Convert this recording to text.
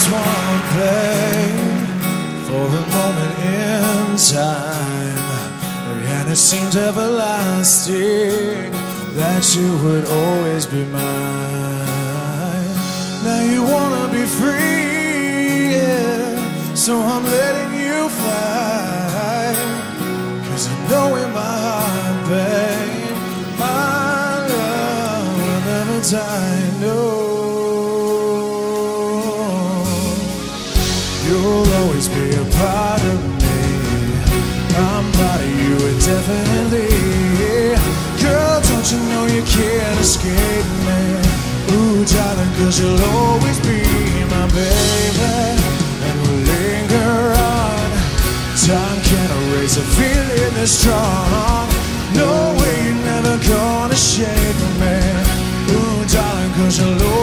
was one thing for a moment in time, and it seemed everlasting that you would always be mine. Now you wanna be free, yeah, so I'm letting you fly. 'Cause I know in my heart, babe, my love will never die, no. You'll always be a part of me. I'm part of you indefinitely. Girl, don't you know you can't escape me? Ooh, darling, 'cause you'll always be my baby. And we'll linger on. Time can't erase a feeling this strong. No way, you're never gonna shake me. Ooh, darling, 'cause you'll always